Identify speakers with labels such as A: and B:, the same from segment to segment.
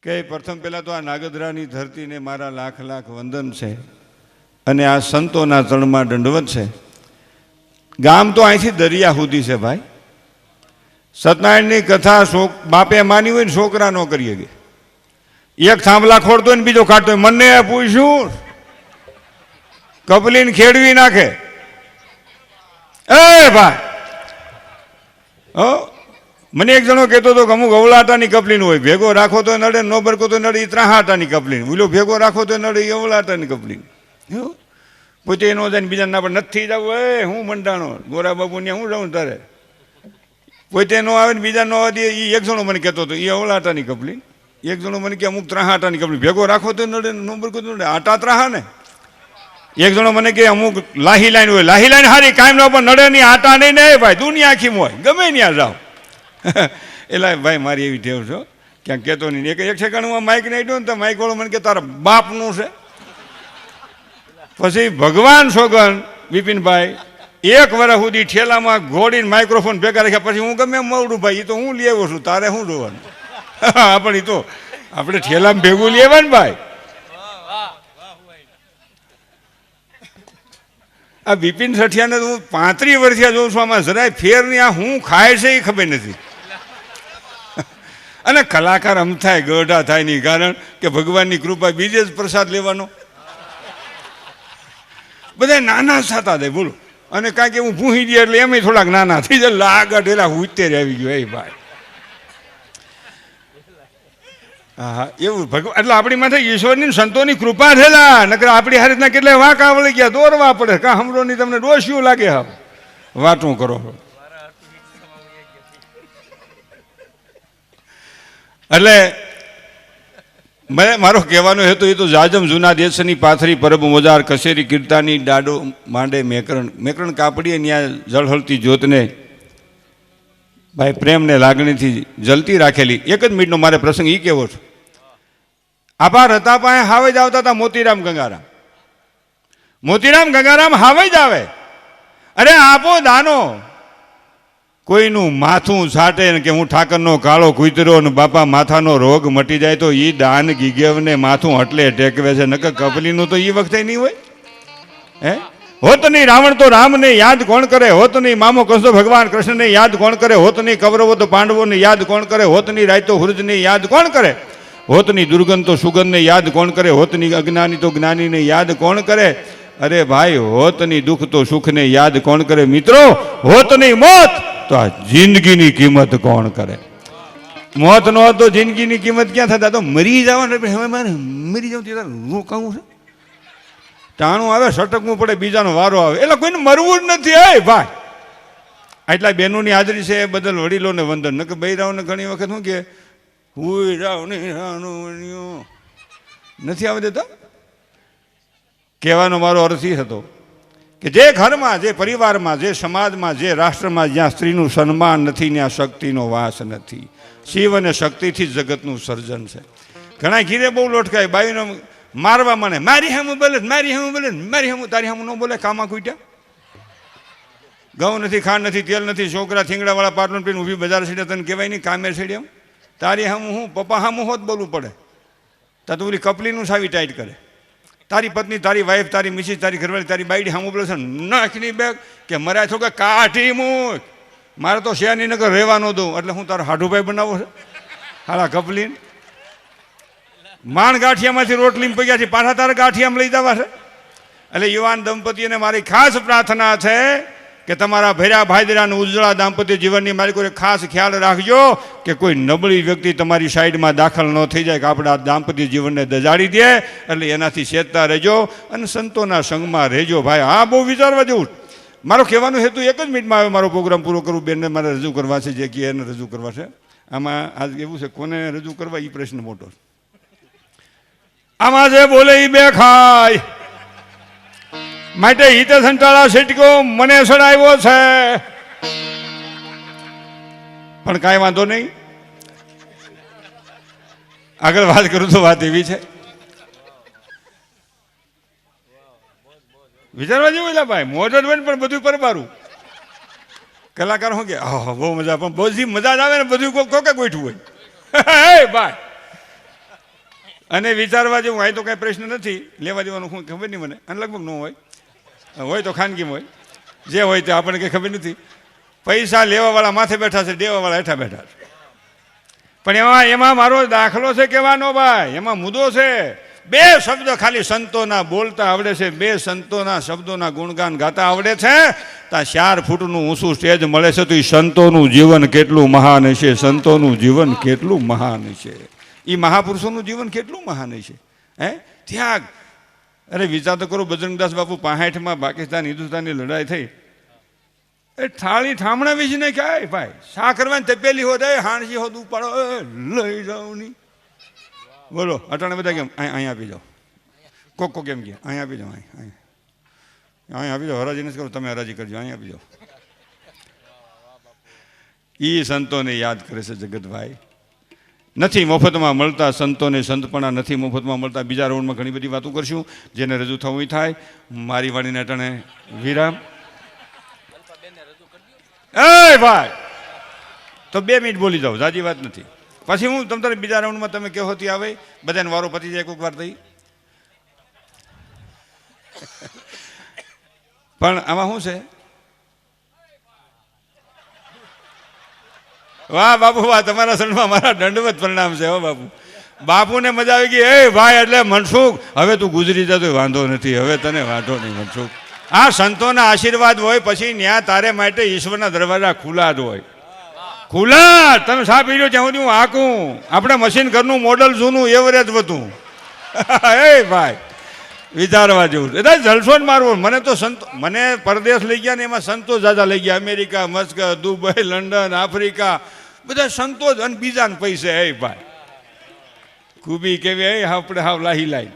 A: કે પ્રથમ પહેલાં તો આ નાગદરાની ધરતીને મારા લાખ લાખ વંદન છે અને આ સંતોના ચરણમાં દંડવત છે. ગામ તો અહીંથી દરિયા સુધી છે ભાઈ. સત્યનારાયણની કથા બાપે માની હોય ને છોકરા ન કરીએ કે એક થાંભલા ખોડતો હોય ને બીજો કાઢતો હોય. મને પૂછ્યું કપલીને ખેડવી નાખે. એ ભાઈ મને એક જણો કહેતો હતો કે અમુક અવલાટાની કપલીન હોય, ભેગો રાખો તો નડે, નો બરકો તો નડે. એ ત્રાહાટાની કપલીન, બોલો ભેગો રાખો તો નડે, એ અવલાટાની કપલીન. પોતે એનો જાય ને બીજા ના પણ નથી જવું. એ હું મંડાણો ગોરા બાબુ ને હું જાઉં તારે. પોતે નો આવે ને બીજા નો આવે. એ એક જણો મને કહેતો હતો એ અવલાટાની કપલીન. એક જણો મને કે અમુક ત્રાહાટાની કપલીન, ભેગો રાખો તો નડે, નો બરકો તો નડે. આટા ત્રાહા ને. એક જણો મને કે અમુક લાહી લાઈન હોય, લાહી લાઈન હારી કાયમ નો પણ નડે નહીં, આટા નહીં ને ભાઈ દુનિયા આખી હોય ગમે ત્યાં જાઓ. એટલે ભાઈ મારી એવી ટેવ છો ક્યાંક કહેતો નહીં. એક સેકન્ડમાં માઇક નહીં દો ને તો માઇક વાળો મને કે તારા બાપનું છે. પછી ભગવાન સોગન વિપિનભાઈ 1 વર્ષ સુધી ઠેલામાં ઘોડીને માઇક્રોફોન ભેગા રાખ્યા. પછી હું ગમે મવડું ભાઈ, એ તો હું લઈ આવ્યો છું, તારે શું જોવાનું. પણ એ તો આપણે ઠેલામાં ભેગું લઈ આવ્યા ને ભાઈ. આ બિપિન સઠિયાને હું 35 વર્ષથી જોઉં છું, આમાં જરાય ફેર નહીં. આ હું ખાય છે એ ખબર નથી. અને કલાકાર આમ થાય ગઢા થાય નહીં, કારણ કે ભગવાનની કૃપા બીજે જ પ્રસાદ લેવાનો. બધા નાના થતા થાય બોલો. અને કાંઈક એવું ભૂહી દે એટલે એમ થોડાક નાના થઈ જાય. લાગા ઢેલા ઉત્તેર આવી ગયો એ ભાઈ. હા એવું ભગવાન એટલે આપણી માથે ઈશ્વરની સંતોની કૃપા થયેલા. નકર આપણી હારી રીતના કેટલાય વાંકા વળી ગયા, દોરવા પડે. કાં હમરો નહીં તમને ડોસ્યું લાગે. હા વાતું કરો. એટલે મારો કહેવાનો હેતુ એ તો જાજમ જૂના દેશની પાથરી પરબ મોજાર કસેરી કીર્તાની ડાડો માંડે મેકરણ મેકરણ કાપડીએ ત્યાં જળહળતી જ્યોતને ભાઈ પ્રેમને લાગણીથી જલતી રાખેલી. એક જ મિનિટનો મારે પ્રસંગ એ કેવો છે. આભાર હતા પાસે હાવે જ આવતા હતા મોતીરામ ગંગારામ. મોતીરામ ગંગારામ હાવે જ આવે. અરે આપો દાનો. કોઈનું માથું છાટે ને કે હું ઠાકરનો કાળો કૂતરો ને બાપા માથાનો રોગ મટી જાય તો એ દાન ગીગેવને માથું હટલે ટેકવે છે. નકર કપલીનું તો એ વખતે નહીં હોય. હે હોત નહીં રાવણ તો રામને યાદ કોણ કરે, હોત નહીં મામો કંસો ભગવાન કૃષ્ણને યાદ કોણ કરે, હોત નહીં કૌરવો તો પાંડવોને યાદ કોણ કરે, હોત નહીં રાયતો હુરજને યાદ કોણ કરે, હોત નહીં દુર્ગંધ તો સુગંધને યાદ કોણ કરે, હોત નહીં અજ્ઞાની તો જ્ઞાનીને યાદ કોણ કરે. અરે ભાઈ હોત નહીં દુઃખ તો સુખને યાદ કોણ કરે. મિત્રો હોત નહીં મોત તો આ જિંદગીની કિંમત કોણ કરે. મોત ન હોત તો જિંદગીની કિંમત ક્યાં થતા. તો મરી જવાનું હવે મારે મરી જાઉં ત્યારે હું કહું છું. ટાણું આવે સટકવું પડે, બીજાનો વારો આવે. એટલે કોઈને મરવું જ નથી. હે ભાઈ આટલા બહેનોની હાજરી છે એ બદલ વડીલોને વંદન. નકર બૈરાઓને ઘણી વખત શું કે હુઈ રાવ નહીં નથી આવે દેતા. કહેવાનો મારો અર્થ એ હતો કે જે ઘરમાં, જે પરિવારમાં, જે સમાજમાં, જે રાષ્ટ્રમાં જ્યાં સ્ત્રીનું સન્માન નથી ત્યાં શક્તિનો વાસ નથી. શિવ અને શક્તિથી જ જગતનું સર્જન છે. ઘણા ઘીરે બહુ લોટકાય, બાઈનો મારવા મને મારી હામું બોલે, મારી હામું બોલે, મારી હામું તારી હામું ન બોલે. કામા કૂટ્યા. ઘઉં નથી, ખાંડ નથી, તેલ નથી, છોકરા થીંગડાવાળા પાટલું પીને ઊભી બજાર સીડે તને કહેવાય નહીં કામે સીડે. એમ તારી હામું હું પપ્પા હામું હોત બોલવું પડે. તા તું ઓલી કપલીનું સાવી ટાઈટ કરે. તારી પત્ની, તારી વાઈફ, તારી મિસિસ, તારી ઘરવાળી, તારી બાઈડી હામું બોલે છે નાખની બેગ કે મરાય છો કે કાઠી મૂક. મારે તો શેરની નગર રહેવા ન દઉં. એટલે હું તારો હાડુભાઈ બનાવો છે હાલા કપલીન. માણ ગાંઠિયામાંથી રોટલી પગ્યા છે, પાછા તારા ગાંઠિયામાં લઈ જવા છે. એટલે યુવાન દંપતીને મારી ખાસ પ્રાર્થના છે કે તમારા ભર્યા ભાઈદરા અને ઉજ્જવળ દાંપત્ય જીવનની મારી કોઈ ખાસ ખ્યાલ રાખજો કે કોઈ નબળી વ્યક્તિ તમારી સાઈડમાં દાખલ ન થઈ જાય કે આપણા દાંપત્ય જીવનને દજાડી દે. એટલે એનાથી ચેતતા રહેજો અને સંતોના સંગમાં રહેજો ભાઈ. હા બહુ વિચારવા જેવું. મારો કહેવાનો હેતુ એક જ મિનિટમાં આવે મારો પ્રોગ્રામ પૂરો કરું. બેનને મારે રજૂ કરવા છે, જે કે એને રજૂ કરવા છે. આમાં આજ એવું છે કોને રજૂ કરવા એ પ્રશ્ન મોટો. આમાં જે બોલે એ બે ખાય માટે હિતે સંટાળા છટકો મને સડાવ્યો છે. પણ કાંઈ વાંધો નહીં, આગળ વાત કરું તો વાત એવી છે વિચારવા જેવું. એટલે ભાઈ મોજ જ હોય ને પણ બધું પરબારું. કલાકાર શું કે બહુ મજા, પણ બધી મજા જ આવે ને બધું કોકે ગોઠવું હોય. ભાઈ અને વિચારવા જેવું હોય તો કાંઈ પ્રશ્ન નથી, લેવા દેવાનું શું ખબર નહીં મને, અને લગભગ ન હોય તો ખાનગીમાં હોય, જે હોય તે આપણને કંઈ ખબર નથી. પૈસા લેવાવાળા માથે બેઠા છે, દેવાવાળા હેઠા બેઠા છે. પણ એમાં મારો દાખલો છે કહેવાનો ભાઈ, એમાં મુદ્દો છે. બે શબ્દ ખાલી સંતોના બોલતા આવડે છે, બે સંતોના શબ્દોના ગુણગાન ગાતા આવડે છે, ત્યાં 4 ફૂટનું ઊંચું સ્ટેજ મળે છે. તો એ સંતોનું જીવન કેટલું મહાન છે, સંતોનું જીવન કેટલું મહાન છે, એ મહાપુરુષોનું જીવન કેટલું મહાન છે. હે ત્યાગ. અરે વિચાર તો કરો, બજરંગદાસ બાપુ 65માં પાકિસ્તાન હિન્દુસ્તાનની લડાઈ થઈ, એ થાળી ઠામણા વીસીને ક્યાંય ભાઈ શા કરવાની તપેલી હોત, હાણસી હોત ઉપાડો લઈ જાઓ ની. બોલો અટાણે બધા કેમ અહીં આપી જાઓ, કોક કેમ ગયા અહીં આપી જાઓ, અહીં આપી જાઓ, હરાજી નથી કરો, તમે હરાજી કરજો, અહીં આપી જાઓ. એ સંતોને યાદ કરે છે જગતભાઈ. નથી મફતમાં મળતા સંતોને સંતપણા નથી મફતમાં મળતા. બીજા રાઉન્ડમાં ઘણી બધી વાતો કરશું, જેને રજૂ થવું થાય. મારી વાણીને અટાણે વિરામ. એ ભાઈ તો 2 મિનિટ બોલી જાઓ, જાજી વાત નથી. પછી હું તમારે બીજા રાઉન્ડમાં તમે કહો હતી આવે, બધાને વારો પતી જાય કોઈક વાર થઈ. પણ આમાં શું છે, વાહ બાપુ વાહ, તમારા શરણમાં મારા દંડવત પરિણામ છે. હો બાપુ, બાપુને મજા આવી ગઈ. એ ભાઈ એટલે મનસુખ, હવે તું ગુજરી જતો વાંધો નથી, હવે તને વાંધો નહીં મનસુખ. આ સંતોના આશીર્વાદ હોય પછી ન્યા તારે માટે ઈશ્વરના દરવાજા ખુલ્લા જ હોય, ખુલ્લા. તમે સા પી લો ત્યાં સુધી હું હાકું. આપણે મશીન ઘરનું મોડલ જૂનું એવરેજ હતું. એ ભાઈ વિચારવા જેવું એટલે જલસો જ મારવો. મને તો સંતો, મને પરદેશ લઈ ગયા ને એમાં સંતો જાજા લઈ ગયા, America, Muscat, Dubai, London, Africa, બધા સંતો જ. અને બીજાને પૈસે. એ ભાઈ ખૂબી કેવી, એ આપણે હાવ લાહી લાઈ.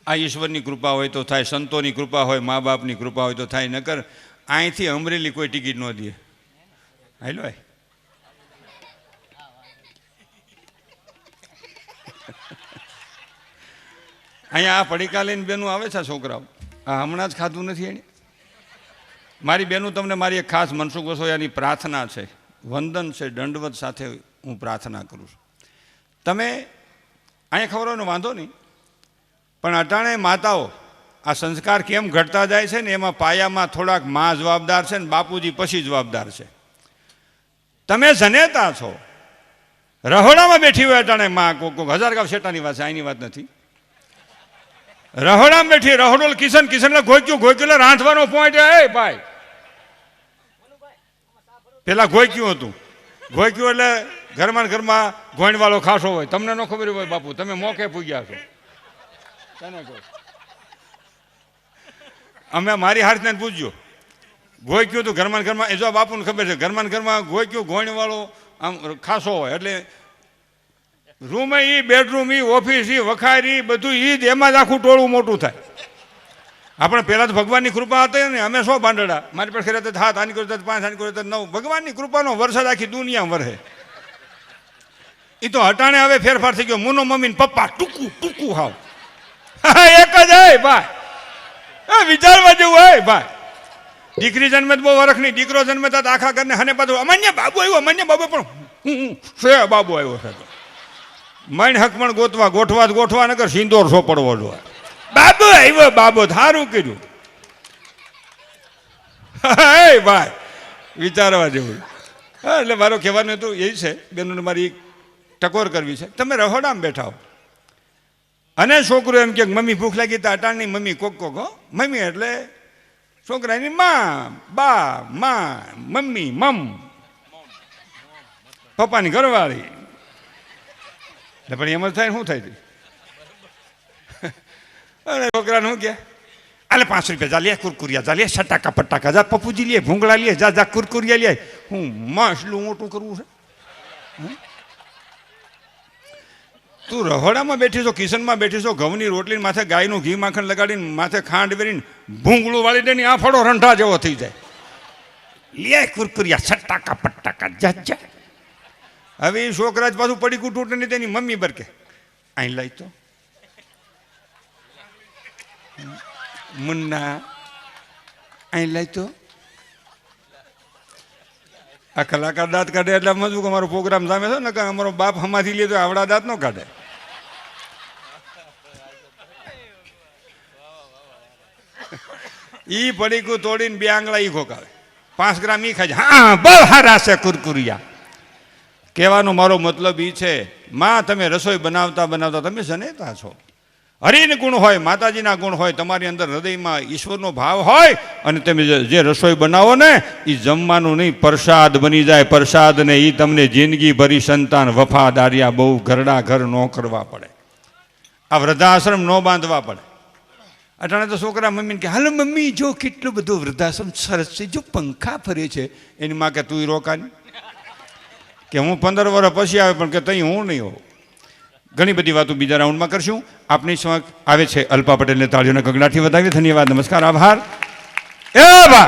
A: આ ઈશ્વરની કૃપા હોય તો થાય, સંતોની કૃપા હોય, મા બાપની કૃપા હોય તો થાય. નકર અહીંથી અમરેલી કોઈ ટિકિટ ન દે. હાલો અહીંયા આ પડીકા લઈને બેનું આવે છે છોકરાઓ, આ હમણાં જ ખાધું નથી એને. મારી બેનું તમને મારી એક ખાસ મનસુખ વસોયાની પ્રાર્થના છે, વંદન છે, દંડવત સાથે હું પ્રાર્થના કરું છું. તમે અહીંયા ખવડાવવાનો વાંધો નહીં, પણ અટાણે માતાઓ આ સંસ્કાર કેમ ઘટતા જાય છે ને એમાં પાયામાં થોડાક માં જવાબદાર છે ને બાપુજી પછી જવાબદાર છે. તમે જનેતા છો, રહોડામાં બેઠી હોય અટાણે માં, કોક 1000 ગાવ શેટાની વાત છે, અહીંની વાત નથી. રહોડામાં બેઠી, રહોડોલ કિશન, કિશન ગોઈક્યું રાંધવાનો પોઈન્ટ. એ ભાઈ પેલા ગોઈક્યું હતું, ગોઈક્યું એટલે ઘરમાં ગોઈણવાળો ખાસો હોય. તમને ન ખબર હોય બાપુ, તમે મોકે પૂગ્યા છો. અમે મારી હાથને પૂછજો, ગોઈક્યું હતું ઘરમાં, એ જો બાપુને ખબર છે, ઘરમાં ગોઈક્યું ગોઈણવાળો આમ ખાસો હોય. એટલે રૂમ એ, બેડરૂમ એ, ઓફિસ એ, વખારી બધું એ જ, એમાં જ આખું ટોળું મોટું થાય. આપણે પહેલાં તો ભગવાનની કૃપા હતી ને, અમે 100 બાંડડા, મારી પાસે ખેરાત 7, આની કરતા 5, આની કરતા 9. ભગવાનની કૃપાનો વરસાદ આખી દુનિયા વરસે. એ તો હટાણે હવે ફેરફાર થઈ ગયો. મુનો મમ્મી ને પપ્પા ટૂંકું હાવ એક જ. હે ભાઈ વિચારવા જેવું. હે ભાઈ દીકરી જન્મે બહુ વરખની, દીકરો જન્મે તો આખા ઘરને હને પાછું અમાન્ય બાબુ આવ્યો, અમાન્ય બાબુ પણ છે બાબુ આવ્યો છે. મણ હકમણ ગોઠવા નગર સિંદોર સોપડવો જોઈએ. બાબુ આવ્યો, બાબુ સારું કર્યું. હે ભાઈ વિચારવા જેવું. હા એટલે મારો કહેવાનું હતું એ છે, બેનોને મારી ટકોર કરવી છે. તમે રહોડામાં બેઠા હો અને છોકરો એમ કે મમ્મી ભૂખ લાગી તો અટાણની મમ્મી કોક હો. મમ્મી એટલે છોકરાની માં, બા, માં, મમ્મી, મમ, પપ્પાની ઘરવાળી. એટલે પણ એમ જ થાય, શું થાય? અરે છોકરાને શું કે આલે 5 રૂપિયા જા લે, કુરકુરિયા જા લે, સટાકા પટાકા જા, પપ્પુજી લે, ભૂંગળા લે, જા કુરકુરિયા લે. હું માસલું મોટું કરવું છે? તું રહોડામાં બેઠી છો, કિચનમાં બેઠી છો, ઘઉંની રોટલી માથે ગાયનું ઘી માખણ લગાડીને માથે ખાંડ વેરીને ભૂંગળું વાળી દે ને આ ફળો રંઢા જેવો થઈ જાય. લે કુરકુરિયા સટાકા પટાકા જા. હવે એ છોકરા જ પાછું પડી કુટુંટ નહીં, તેની મમ્મી બરકે અહીં લઈ તો મુન્ના અહીં લઈ તો આ કલાકાર દાંત કાઢે એટલે સમજવું કે અમારો પ્રોગ્રામ સામે છે ને કે અમારો બાપ હમાથી લે તો આવડા દાંત ન કાઢે. ઈ પડીકું તોડીને 2 આંગળા ઈ ખોકાવે, 5 ગ્રામ ઈ ખાય. હા બહુ હારા છે કુરકુરિયા. કહેવાનો મારો મતલબ ઈ છે, માં તમે રસોઈ બનાવતા બનાવતા તમે જનેતા છો. હરિના ગુણ હોય, માતાજીના ગુણ હોય, તમારી અંદર હૃદયમાં ઈશ્વરનો ભાવ હોય અને તમે જે રસોઈ બનાવો ને એ જમવાનું નહીં પ્રસાદ બની જાય. પ્રસાદ ને એ તમને જિંદગી ભરી સંતાન વફાદારિયા બહુ ઘરડા ઘર ન કરવા પડે, આ વૃદ્ધાશ્રમ ન બાંધવા પડે. અટાણે તો છોકરા મમ્મીને કે હાલો મમ્મી જો કેટલું બધું વૃદ્ધાશ્રમ સરસ છે, જો પંખા ફરે છે. એની માં કે તું રોકાની કે હું 15 વર્ષ પછી આવે પણ કે તઈ હું નહીં હોઉં. ઘણી બધી વાતો બીજા રાઉન્ડમાં કરશું. આપની સમક્ષ આવે છે અલ્પા પટેલને તાળીઓના ગગડાથી વધાવી. ધન્યવાદ, નમસ્કાર, આભાર. એ બા